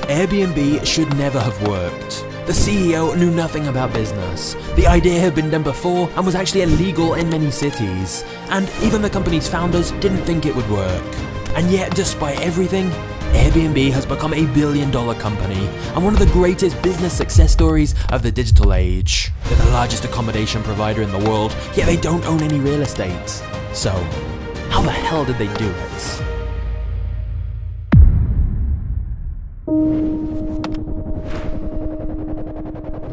Airbnb should never have worked. The CEO knew nothing about business. The idea had been done before and was actually illegal in many cities. And even the company's founders didn't think it would work. And yet, despite everything, Airbnb has become a billion-dollar company and one of the greatest business success stories of the digital age. They're the largest accommodation provider in the world, yet they don't own any real estate. So, how the hell did they do it?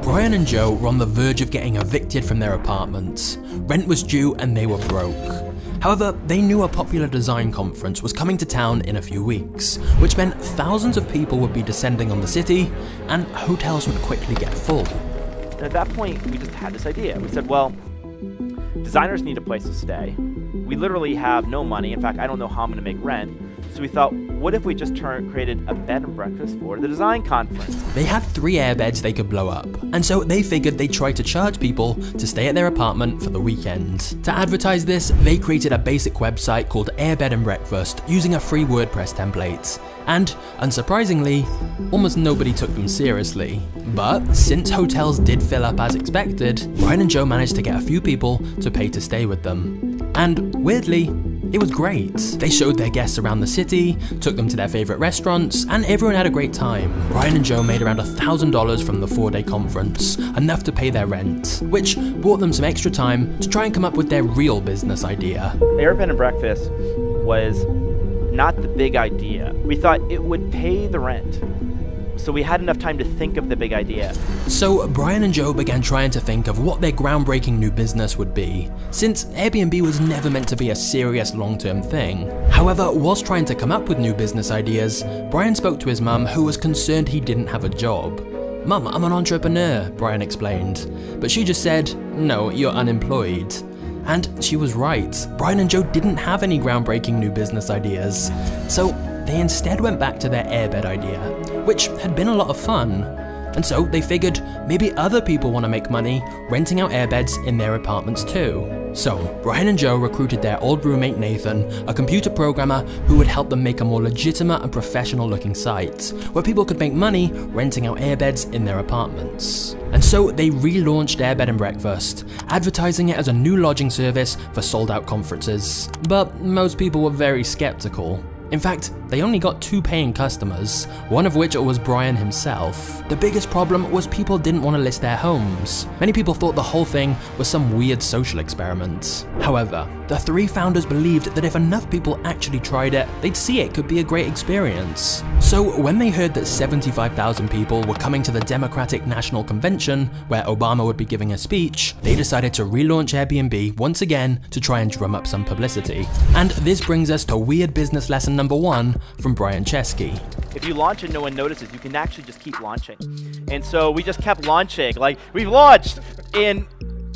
Brian and Joe were on the verge of getting evicted from their apartment. Rent was due and they were broke. However, they knew a popular design conference was coming to town in a few weeks, which meant thousands of people would be descending on the city and hotels would quickly get full. And at that point, we just had this idea. We said, well, designers need a place to stay. We literally have no money. In fact, I don't know how I'm going to make rent. So we thought, what if we just created a bed and breakfast for the design conference? They had 3 airbeds they could blow up, and so they figured they'd try to charge people to stay at their apartment for the weekend. To advertise this, they created a basic website called Airbed and Breakfast using a free WordPress template. And, unsurprisingly, almost nobody took them seriously. But since hotels did fill up as expected, Brian and Joe managed to get a few people to pay to stay with them. And weirdly, it was great. They showed their guests around the city, took them to their favorite restaurants, and everyone had a great time. Brian and Joe made around $1,000 from the 4-day conference, enough to pay their rent, which bought them some extra time to try and come up with their real business idea. Airbed and Breakfast was not the big idea. We thought it would pay the rent. So we had enough time to think of the big idea. So Brian and Joe began trying to think of what their groundbreaking new business would be, since Airbnb was never meant to be a serious long-term thing. However, whilst trying to come up with new business ideas, Brian spoke to his mum, who was concerned he didn't have a job. "Mum, I'm an entrepreneur," Brian explained, but she just said, "No, you're unemployed." And she was right. Brian and Joe didn't have any groundbreaking new business ideas. So they instead went back to their airbed idea, which had been a lot of fun. And so they figured maybe other people want to make money renting out airbeds in their apartments too. So Brian and Joe recruited their old roommate Nathan, a computer programmer who would help them make a more legitimate and professional looking site, where people could make money renting out airbeds in their apartments. And so they relaunched Airbed and Breakfast, advertising it as a new lodging service for sold out conferences. But most people were very skeptical. In fact, they only got 2 paying customers, one of which was Brian himself. The biggest problem was people didn't want to list their homes. Many people thought the whole thing was some weird social experiment. However, the 3 founders believed that if enough people actually tried it, they'd see it could be a great experience. So when they heard that 75,000 people were coming to the Democratic National Convention, where Obama would be giving a speech, they decided to relaunch Airbnb once again to try and drum up some publicity. And this brings us to weird business lesson number 1 from Brian Chesky. If you launch and no one notices, you can actually just keep launching. And so we just kept launching, like, we've launched, and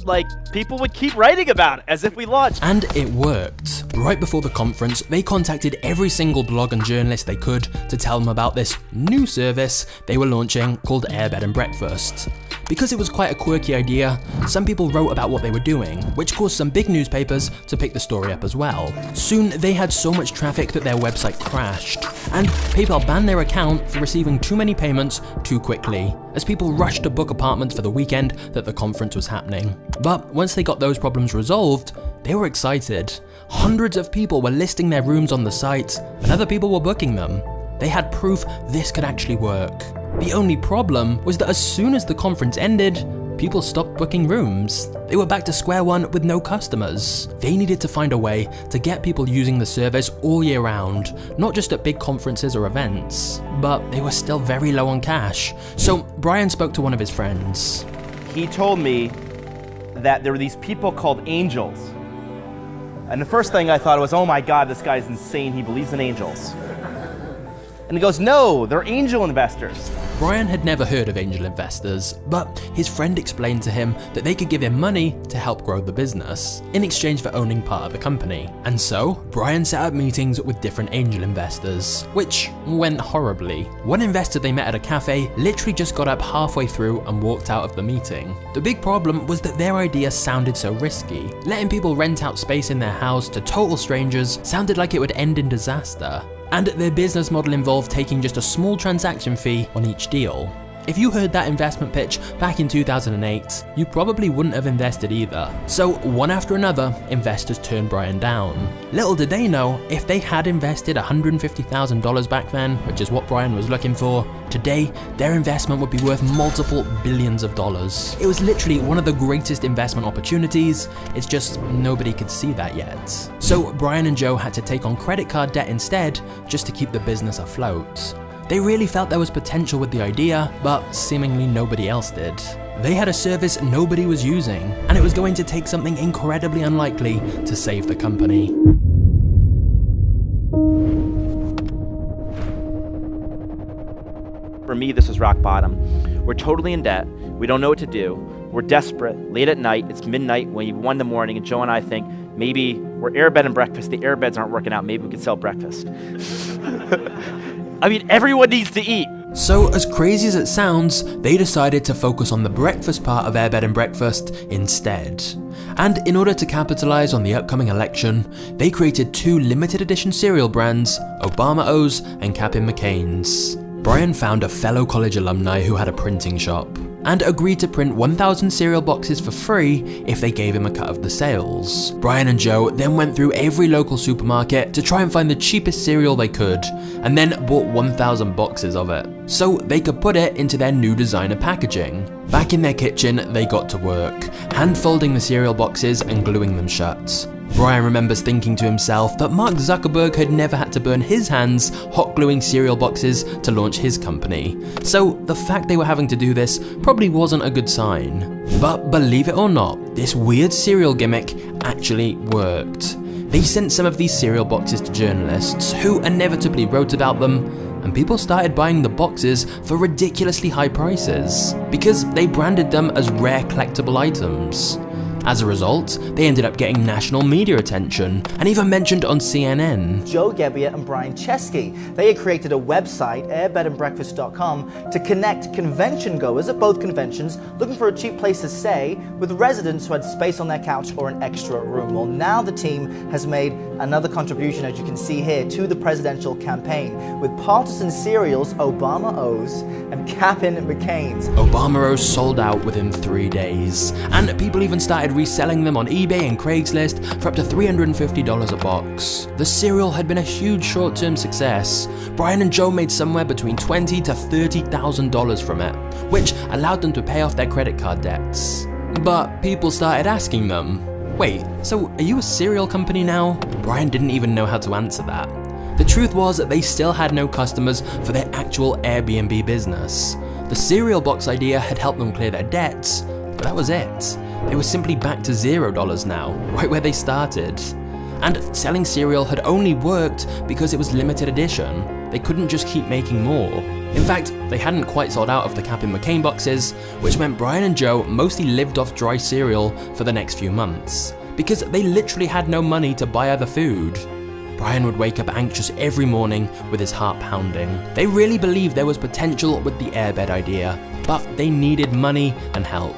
like, people would keep writing about it as if we launched. And it worked. Right before the conference, they contacted every single blog and journalist they could to tell them about this new service they were launching called Airbed and Breakfast. Because it was quite a quirky idea, some people wrote about what they were doing, which caused some big newspapers to pick the story up as well. Soon, they had so much traffic that their website crashed, and PayPal banned their account for receiving too many payments too quickly, as people rushed to book apartments for the weekend that the conference was happening. But once they got those problems resolved, they were excited. Hundreds of people were listing their rooms on the site, and other people were booking them. They had proof this could actually work. The only problem was that as soon as the conference ended, people stopped booking rooms. They were back to square one with no customers. They needed to find a way to get people using the service all year round, not just at big conferences or events. But they were still very low on cash, so Brian spoke to one of his friends. He told me that there were these people called angels. And the first thing I thought was, oh my God, this guy's insane, he believes in angels. And he goes, no, they're angel investors. Brian had never heard of angel investors, but his friend explained to him that they could give him money to help grow the business, in exchange for owning part of the company. And so, Brian set up meetings with different angel investors, which went horribly. One investor they met at a cafe literally just got up halfway through and walked out of the meeting. The big problem was that their idea sounded so risky. Letting people rent out space in their house to total strangers sounded like it would end in disaster. and their business model involved taking just a small transaction fee on each deal. If you heard that investment pitch back in 2008, you probably wouldn't have invested either. So one after another, investors turned Brian down. Little did they know, if they had invested $150,000 back then, which is what Brian was looking for, today their investment would be worth multiple billions of dollars. It was literally one of the greatest investment opportunities, it's just nobody could see that yet. So Brian and Joe had to take on credit card debt instead, just to keep the business afloat. They really felt there was potential with the idea, but seemingly nobody else did. They had a service nobody was using, and it was going to take something incredibly unlikely to save the company. For me, this was rock bottom. We're totally in debt. We don't know what to do. We're desperate, late at night, it's midnight, when 1 in the morning, and Joe and I think, maybe we're Airbed and breakfast, the Airbeds aren't working out, maybe we could sell breakfast. I mean, everyone needs to eat. So, as crazy as it sounds, they decided to focus on the breakfast part of Airbed and Breakfast instead. And in order to capitalize on the upcoming election, they created 2 limited edition cereal brands, Obama O's and Cap'n McCain's. Brian found a fellow college alumni who had a printing shop, and agreed to print 1,000 cereal boxes for free if they gave him a cut of the sales. Brian and Joe then went through every local supermarket to try and find the cheapest cereal they could, and then bought 1,000 boxes of it, so they could put it into their new designer packaging. Back in their kitchen, they got to work, hand-folding the cereal boxes and gluing them shut. Brian remembers thinking to himself that Mark Zuckerberg had never had to burn his hands hot gluing cereal boxes to launch his company, so the fact they were having to do this probably wasn't a good sign. But believe it or not, this weird cereal gimmick actually worked. They sent some of these cereal boxes to journalists, who inevitably wrote about them, and people started buying the boxes for ridiculously high prices, because they branded them as rare collectible items. As a result, they ended up getting national media attention, and even mentioned on CNN. Joe Gebbia and Brian Chesky, they had created a website, airbedandbreakfast.com, to connect convention goers at both conventions looking for a cheap place to stay with residents who had space on their couch or an extra room. Well, now the team has made another contribution, as you can see here, to the presidential campaign, with partisan cereals, Obama O's and Cap'n McCain's. Obama O's sold out within 3 days, and people even started reselling them on eBay and Craigslist for up to $350 a box. The cereal had been a huge short-term success. Brian and Joe made somewhere between $20,000 to $30,000 from it, which allowed them to pay off their credit card debts. But people started asking them, wait, so are you a cereal company now? Brian didn't even know how to answer that. The truth was that they still had no customers for their actual Airbnb business. The cereal box idea had helped them clear their debts, but that was it. They were simply back to $0 now, right where they started. And selling cereal had only worked because it was limited edition. They couldn't just keep making more. In fact, they hadn't quite sold out of the Cap'n McCain boxes, which meant Brian and Joe mostly lived off dry cereal for the next few months, because they literally had no money to buy other food. Brian would wake up anxious every morning with his heart pounding. They really believed there was potential with the Airbed idea, but they needed money and help.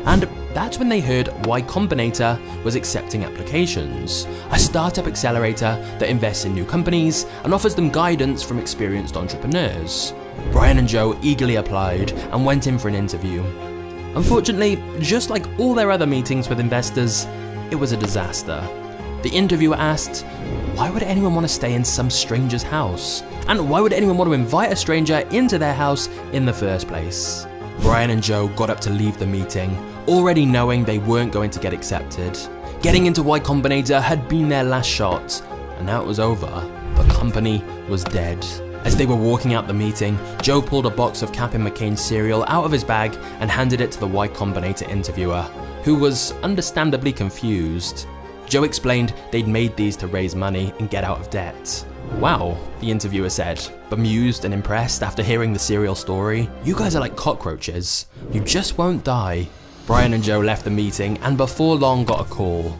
And that's when they heard Y Combinator was accepting applications, a startup accelerator that invests in new companies and offers them guidance from experienced entrepreneurs. Brian and Joe eagerly applied and went in for an interview. Unfortunately, just like all their other meetings with investors, it was a disaster. The interviewer asked, why would anyone want to stay in some stranger's house? And why would anyone want to invite a stranger into their house in the first place? Brian and Joe got up to leave the meeting, already knowing they weren't going to get accepted. Getting into Y Combinator had been their last shot, and now it was over. The company was dead. As they were walking out the meeting, Joe pulled a box of Cap'n McCain cereal out of his bag and handed it to the Y Combinator interviewer, who was understandably confused. Joe explained they'd made these to raise money and get out of debt. Wow, the interviewer said, bemused and impressed after hearing the cereal story. You guys are like cockroaches. You just won't die. Brian and Joe left the meeting and before long got a call.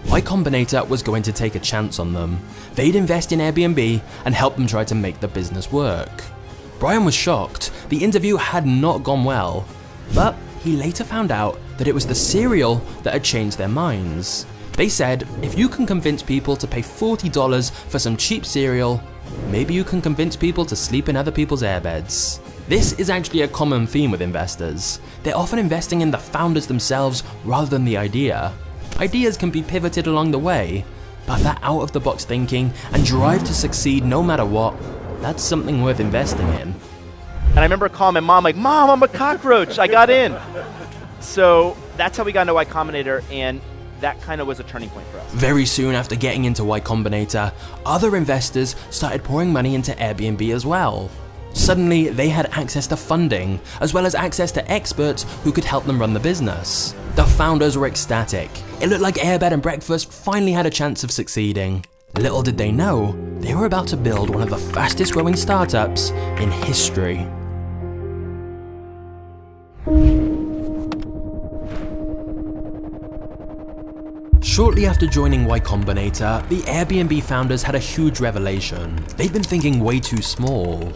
Y Combinator was going to take a chance on them. They'd invest in Airbnb and help them try to make the business work. Brian was shocked. The interview had not gone well, but he later found out that it was the cereal that had changed their minds. They said, if you can convince people to pay $40 for some cheap cereal, maybe you can convince people to sleep in other people's airbeds. This is actually a common theme with investors. They're often investing in the founders themselves rather than the idea. Ideas can be pivoted along the way, but that out-of-the-box thinking and drive to succeed no matter what, that's something worth investing in. And I remember calling my mom like, "Mom, I'm a cockroach, I got in." So that's how we got into Y Combinator, and that kind of was a turning point for us. Very soon after getting into Y Combinator, other investors started pouring money into Airbnb as well. Suddenly, they had access to funding, as well as access to experts who could help them run the business. The founders were ecstatic. It looked like Air Bed and Breakfast finally had a chance of succeeding. Little did they know, they were about to build one of the fastest growing startups in history. Shortly after joining Y Combinator, the Airbnb founders had a huge revelation. They'd been thinking way too small.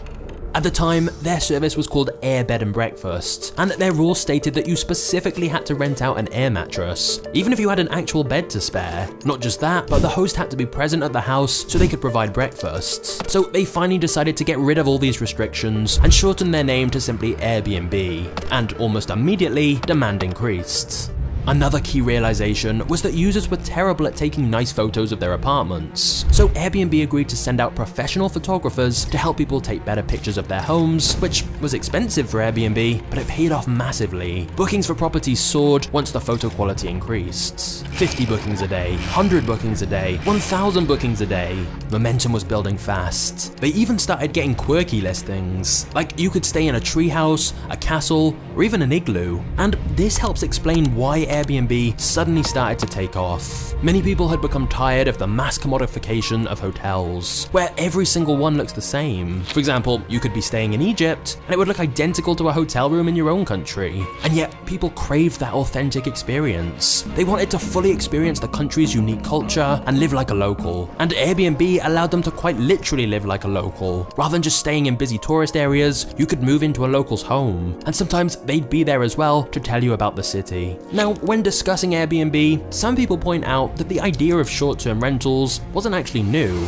At the time, their service was called Air Bed and Breakfast, and their rules stated that you specifically had to rent out an air mattress, even if you had an actual bed to spare. Not just that, but the host had to be present at the house so they could provide breakfast. So they finally decided to get rid of all these restrictions and shorten their name to simply Airbnb, and almost immediately, demand increased. Another key realization was that users were terrible at taking nice photos of their apartments, so Airbnb agreed to send out professional photographers to help people take better pictures of their homes, which was expensive for Airbnb, but it paid off massively. Bookings for properties soared once the photo quality increased. 50 bookings a day, 100 bookings a day, 1,000 bookings a day. Momentum was building fast. They even started getting quirky listings, like you could stay in a treehouse, a castle, or even an igloo. And this helps explain why Airbnb suddenly started to take off. Many people had become tired of the mass commodification of hotels, where every single one looks the same. For example, you could be staying in Egypt, and it would look identical to a hotel room in your own country. And yet, people craved that authentic experience. They wanted to fully experience the country's unique culture and live like a local. And Airbnb allowed them to quite literally live like a local. Rather than just staying in busy tourist areas, you could move into a local's home. And sometimes they'd be there as well to tell you about the city. Now, when discussing Airbnb, some people point out that the idea of short-term rentals wasn't actually new.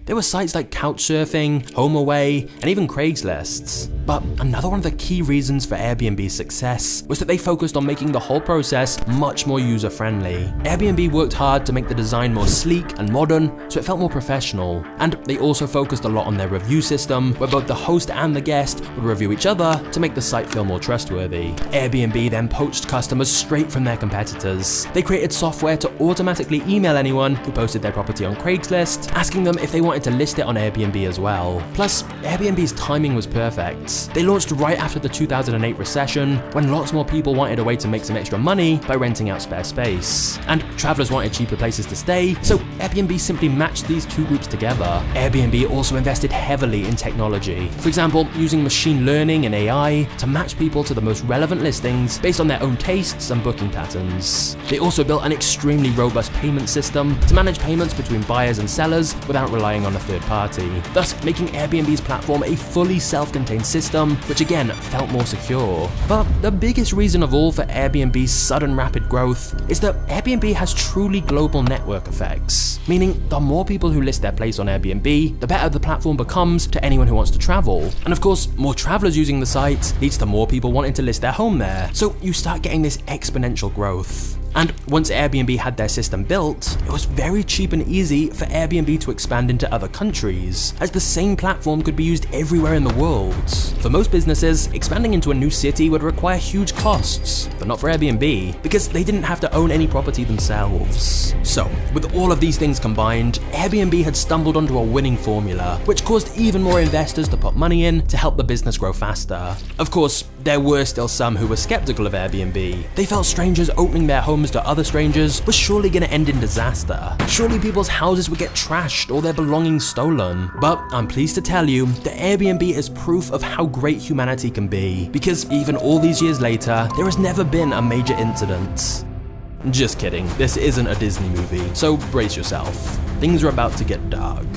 There were sites like Couchsurfing, HomeAway, and even Craigslist. But another one of the key reasons for Airbnb's success was that they focused on making the whole process much more user-friendly. Airbnb worked hard to make the design more sleek and modern, so it felt more professional. And they also focused a lot on their review system, where both the host and the guest would review each other to make the site feel more trustworthy. Airbnb then poached customers straight from their competitors. They created software to automatically email anyone who posted their property on Craigslist, asking them if they wanted to list it on Airbnb as well. Plus, Airbnb's timing was perfect. They launched right after the 2008 recession, when lots more people wanted a way to make some extra money by renting out spare space. And travelers wanted cheaper places to stay, so Airbnb simply matched these two groups together. Airbnb also invested heavily in technology. For example, using machine learning and AI to match people to the most relevant listings based on their own tastes and booking patterns. They also built an extremely robust payment system to manage payments between buyers and sellers without relying on a third party, thus making Airbnb's platform a fully self-contained system, which again felt more secure. But the biggest reason of all for Airbnb's sudden rapid growth is that Airbnb has truly global network effects, meaning the more people who list their place on Airbnb, the better the platform becomes to anyone who wants to travel. And of course, more travelers using the site leads to more people wanting to list their home there, so you start getting this exponential growth. And once Airbnb had their system built, it was very cheap and easy for Airbnb to expand into other countries, as the same platform could be used everywhere in the world. For most businesses, expanding into a new city would require huge costs, but not for Airbnb, because they didn't have to own any property themselves. So, with all of these things combined, Airbnb had stumbled onto a winning formula, which caused even more investors to put money in to help the business grow faster. Of course, there were still some who were skeptical of Airbnb. They felt strangers opening their homes to other strangers was surely going to end in disaster. Surely people's houses would get trashed or their belongings stolen. But I'm pleased to tell you that Airbnb is proof of how great humanity can be, because even all these years later, there has never been a major incident. Just kidding, this isn't a Disney movie, so brace yourself. Things are about to get dark.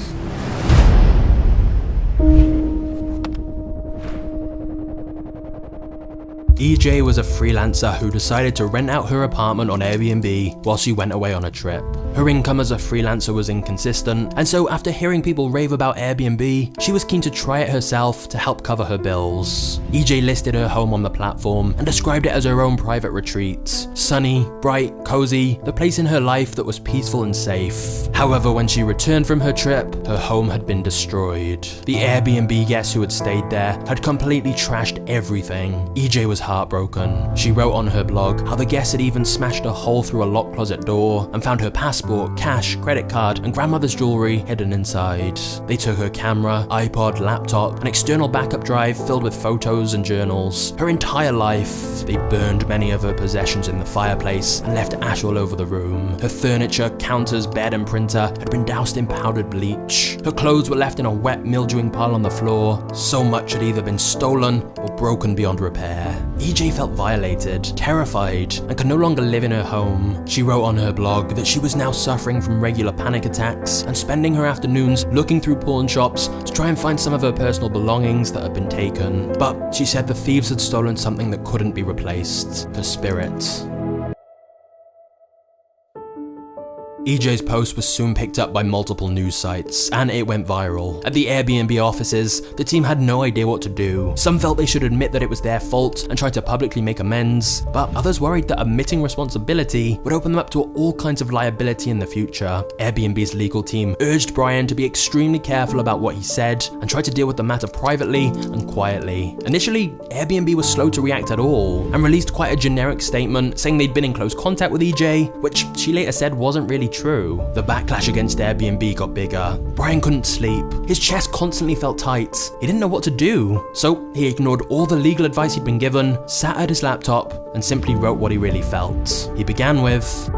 EJ was a freelancer who decided to rent out her apartment on Airbnb while she went away on a trip. Her income as a freelancer was inconsistent, and so after hearing people rave about Airbnb, she was keen to try it herself to help cover her bills. EJ listed her home on the platform and described it as her own private retreat. Sunny, bright, cozy, the place in her life that was peaceful and safe. However, when she returned from her trip, her home had been destroyed. The Airbnb guests who had stayed there had completely trashed everything. EJ was heartbroken. She wrote on her blog how the guests had even smashed a hole through a locked closet door and found her passport, cash, credit card, and grandmother's jewelry hidden inside. They took her camera, iPod, laptop, an external backup drive filled with photos and journals. Her entire life. They burned many of her possessions in the fireplace and left ash all over the room. Her furniture, counters, bed, and printer had been doused in powdered bleach. Her clothes were left in a wet, mildewing pile on the floor. So much had either been stolen or broken beyond repair. EJ felt violated, terrified, and could no longer live in her home. She wrote on her blog that she was now suffering from regular panic attacks and spending her afternoons looking through pawn shops to try and find some of her personal belongings that had been taken. But she said the thieves had stolen something that couldn't be replaced: her spirit. EJ's post was soon picked up by multiple news sites, and it went viral. At the Airbnb offices, the team had no idea what to do. Some felt they should admit that it was their fault and try to publicly make amends, but others worried that admitting responsibility would open them up to all kinds of liability in the future. Airbnb's legal team urged Brian to be extremely careful about what he said and try to deal with the matter privately and quietly. Initially, Airbnb was slow to react at all and released quite a generic statement saying they'd been in close contact with EJ, which she later said wasn't really true. The backlash against Airbnb got bigger. Brian couldn't sleep. His chest constantly felt tight. He didn't know what to do. So he ignored all the legal advice he'd been given, sat at his laptop, and simply wrote what he really felt. He began with,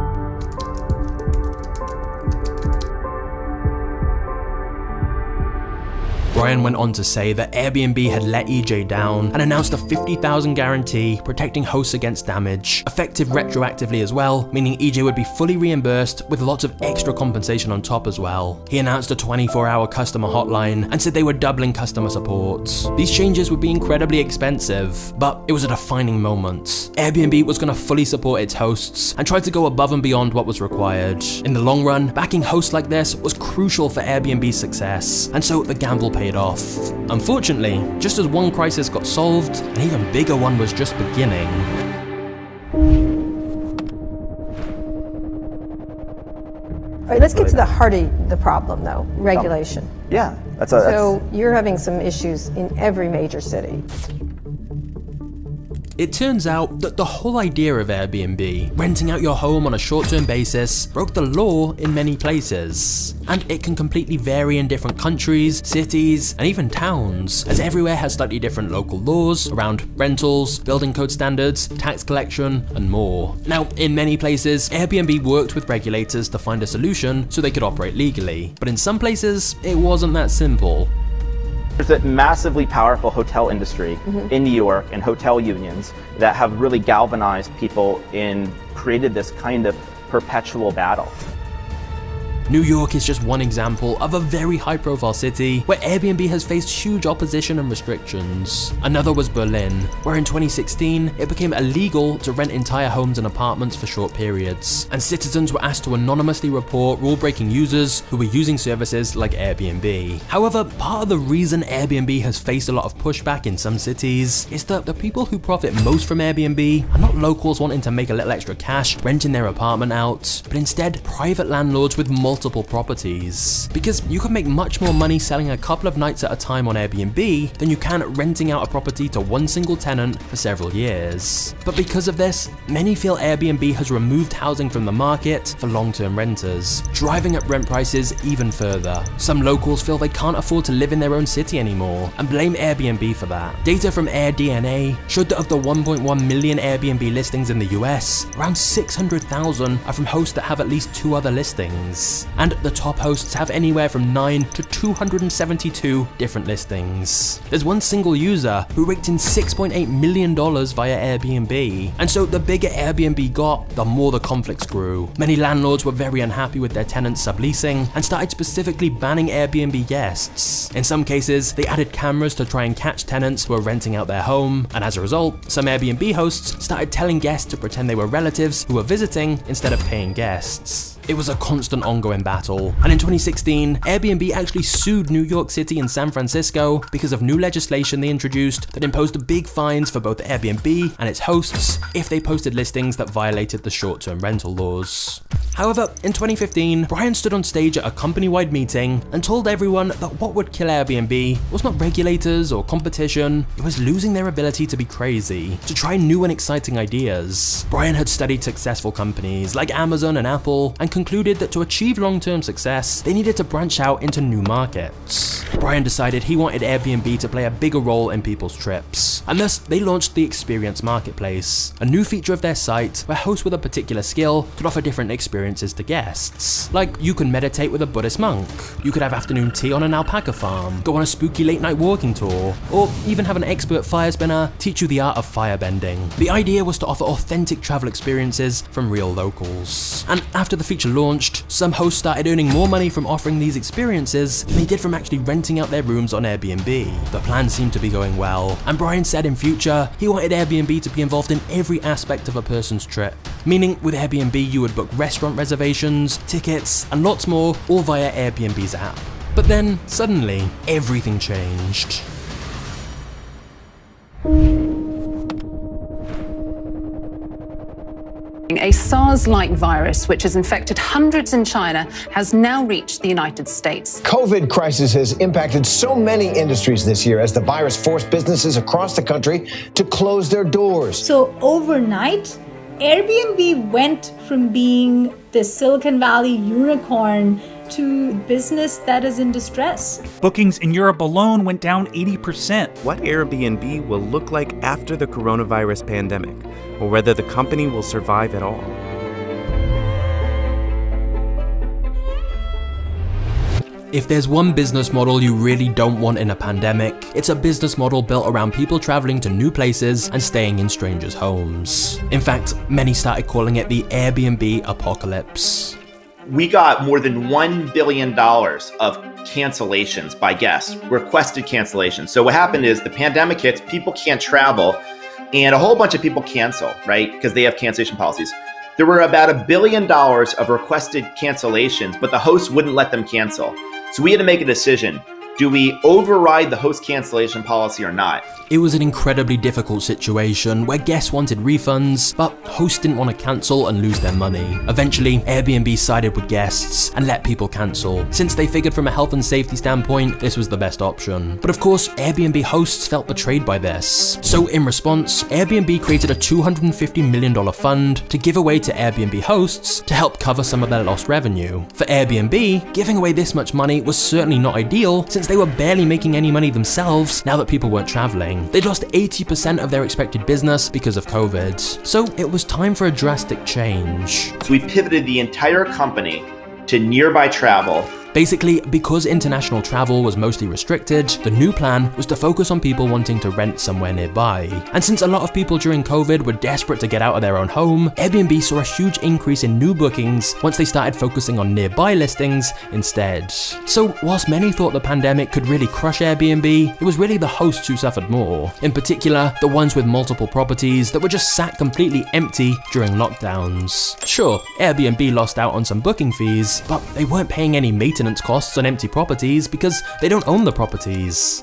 Brian went on to say that Airbnb had let EJ down and announced a $50,000 guarantee protecting hosts against damage, effective retroactively as well, meaning EJ would be fully reimbursed with lots of extra compensation on top as well. He announced a 24-hour customer hotline and said they were doubling customer support. These changes would be incredibly expensive, but it was a defining moment. Airbnb was going to fully support its hosts and tried to go above and beyond what was required. In the long run, backing hosts like this was crucial for Airbnb's success, and so the gamble paid off. Unfortunately, just as one crisis got solved, an even bigger one was just beginning. All right, let's get to the heart of the problem, though, regulation. Yeah. So you're having some issues in every major city. It turns out that the whole idea of Airbnb, renting out your home on a short-term basis, broke the law in many places. And it can completely vary in different countries, cities, and even towns, as everywhere has slightly different local laws around rentals, building code standards, tax collection, and more. Now, in many places, Airbnb worked with regulators to find a solution so they could operate legally, but in some places, it wasn't that simple. There's a massively powerful hotel industry in New York and hotel unions that have really galvanized people and created this kind of perpetual battle. New York is just one example of a very high-profile city where Airbnb has faced huge opposition and restrictions. Another was Berlin, where in 2016 it became illegal to rent entire homes and apartments for short periods, and citizens were asked to anonymously report rule-breaking users who were using services like Airbnb. However, part of the reason Airbnb has faced a lot of pushback in some cities is that the people who profit most from Airbnb are not locals wanting to make a little extra cash renting their apartment out, but instead private landlords with multiple properties. Because you can make much more money selling a couple of nights at a time on Airbnb than you can renting out a property to one single tenant for several years. But because of this, many feel Airbnb has removed housing from the market for long-term renters, driving up rent prices even further. Some locals feel they can't afford to live in their own city anymore and blame Airbnb for that. Data from AirDNA showed that of the 1.1 million Airbnb listings in the US, around 600,000 are from hosts that have at least 2 other listings. and the top hosts have anywhere from 9 to 272 different listings. There's one single user who raked in $6.8 million via Airbnb, and so the bigger Airbnb got, the more the conflicts grew. Many landlords were very unhappy with their tenants subleasing and started specifically banning Airbnb guests. In some cases, they added cameras to try and catch tenants who were renting out their home, and as a result, some Airbnb hosts started telling guests to pretend they were relatives who were visiting instead of paying guests. It was a constant ongoing battle, and in 2016, Airbnb actually sued New York City and San Francisco because of new legislation they introduced that imposed big fines for both Airbnb and its hosts if they posted listings that violated the short-term rental laws. However, in 2015, Brian stood on stage at a company-wide meeting and told everyone that what would kill Airbnb was not regulators or competition, it was losing their ability to be crazy, to try new and exciting ideas. Brian had studied successful companies like Amazon and Apple and concluded that to achieve long-term success, they needed to branch out into new markets. Brian decided he wanted Airbnb to play a bigger role in people's trips, and thus they launched the Experience Marketplace, a new feature of their site where hosts with a particular skill could offer different experiences to guests. Like, you can meditate with a Buddhist monk, you could have afternoon tea on an alpaca farm, go on a spooky late night walking tour, or even have an expert fire spinner teach you the art of firebending. The idea was to offer authentic travel experiences from real locals. And after the feature launched, some hosts started earning more money from offering these experiences than they did from actually renting out their rooms on Airbnb. The plan seemed to be going well, and Brian said in future he wanted Airbnb to be involved in every aspect of a person's trip. Meaning with Airbnb you would book restaurant reservations, tickets, and lots more, all via Airbnb's app. But then, suddenly, everything changed. A SARS-like virus, which has infected hundreds in China, has now reached the United States. COVID crisis has impacted so many industries this year as the virus forced businesses across the country to close their doors. So overnight, Airbnb went from being the Silicon Valley unicorn to business that is in distress. Bookings in Europe alone went down 80%. What Airbnb will look like after the coronavirus pandemic, or whether the company will survive at all. If there's one business model you really don't want in a pandemic, it's a business model built around people traveling to new places and staying in strangers' homes. In fact, many started calling it the Airbnb apocalypse. We got more than $1 billion of cancellations by guests, requested cancellations. So what happened is the pandemic hits, people can't travel, and a whole bunch of people cancel, right? Because they have cancellation policies. There were about $1 billion of requested cancellations, but the host wouldn't let them cancel. So we had to make a decision. Do we override the host cancellation policy or not? It was an incredibly difficult situation where guests wanted refunds, but hosts didn't want to cancel and lose their money. Eventually, Airbnb sided with guests and let people cancel, since they figured from a health and safety standpoint, this was the best option. But of course, Airbnb hosts felt betrayed by this. So in response, Airbnb created a $250 million fund to give away to Airbnb hosts to help cover some of their lost revenue. For Airbnb, giving away this much money was certainly not ideal, since they were barely making any money themselves now that people weren't traveling. They'd lost 80% of their expected business because of COVID. So it was time for a drastic change. So we pivoted the entire company to nearby travel. Basically, because international travel was mostly restricted, the new plan was to focus on people wanting to rent somewhere nearby. And since a lot of people during COVID were desperate to get out of their own home, Airbnb saw a huge increase in new bookings once they started focusing on nearby listings instead. So whilst many thought the pandemic could really crush Airbnb, it was really the hosts who suffered more. In particular, the ones with multiple properties that were just sat completely empty during lockdowns. Sure, Airbnb lost out on some booking fees, but they weren't paying any maintenance costs on empty properties because they don't own the properties.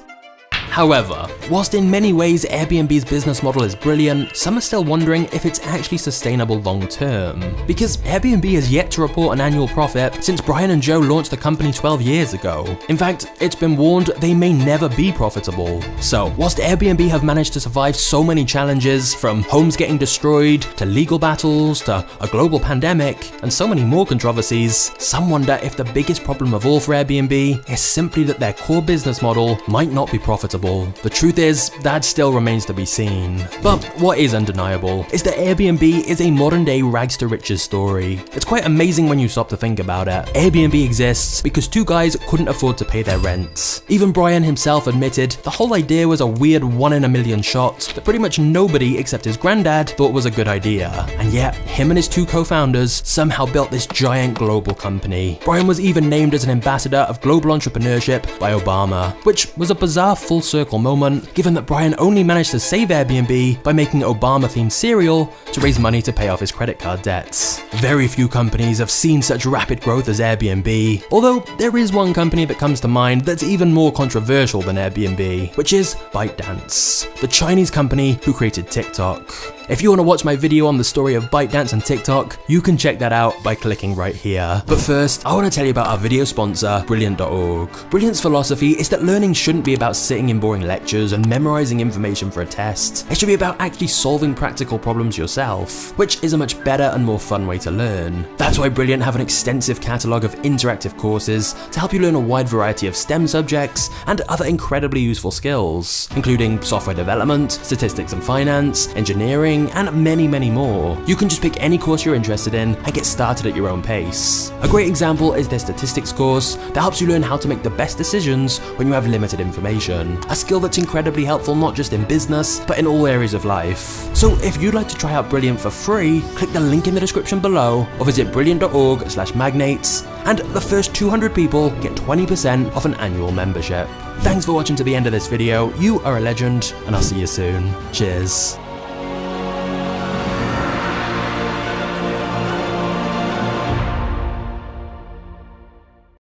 However, whilst in many ways Airbnb's business model is brilliant, some are still wondering if it's actually sustainable long term. Because Airbnb has yet to report an annual profit since Brian and Joe launched the company 12 years ago. In fact, it's been warned they may never be profitable. So, whilst Airbnb have managed to survive so many challenges, from homes getting destroyed, to legal battles, to a global pandemic, and so many more controversies, some wonder if the biggest problem of all for Airbnb is simply that their core business model might not be profitable possible. The truth is, that still remains to be seen. But what is undeniable is that Airbnb is a modern day rags to riches story. It's quite amazing when you stop to think about it. Airbnb exists because two guys couldn't afford to pay their rent. Even Brian himself admitted the whole idea was a weird 1 in a million shot that pretty much nobody except his granddad thought was a good idea. And yet, him and his two co-founders somehow built this giant global company. Brian was even named as an ambassador of global entrepreneurship by Obama, which was a bizarre full circle moment given that Brian only managed to save Airbnb by making Obama-themed cereal to raise money to pay off his credit card debts. Very few companies have seen such rapid growth as Airbnb, although there is one company that comes to mind that's even more controversial than Airbnb, which is ByteDance, the Chinese company who created TikTok. If you want to watch my video on the story of ByteDance and TikTok, you can check that out by clicking right here. But first, I want to tell you about our video sponsor, Brilliant.org. Brilliant's philosophy is that learning shouldn't be about sitting in boring lectures and memorizing information for a test. It should be about actually solving practical problems yourself, which is a much better and more fun way to learn. That's why Brilliant have an extensive catalogue of interactive courses to help you learn a wide variety of STEM subjects and other incredibly useful skills, including software development, statistics and finance, engineering, and many, many more. You can just pick any course you're interested in and get started at your own pace. A great example is their statistics course that helps you learn how to make the best decisions when you have limited information, a skill that's incredibly helpful not just in business, but in all areas of life. So if you'd like to try out Brilliant for free, click the link in the description below or visit brilliant.org/magnates, and the first 200 people get 20% off an annual membership. Thanks for watching to the end of this video, you are a legend, and I'll see you soon. Cheers.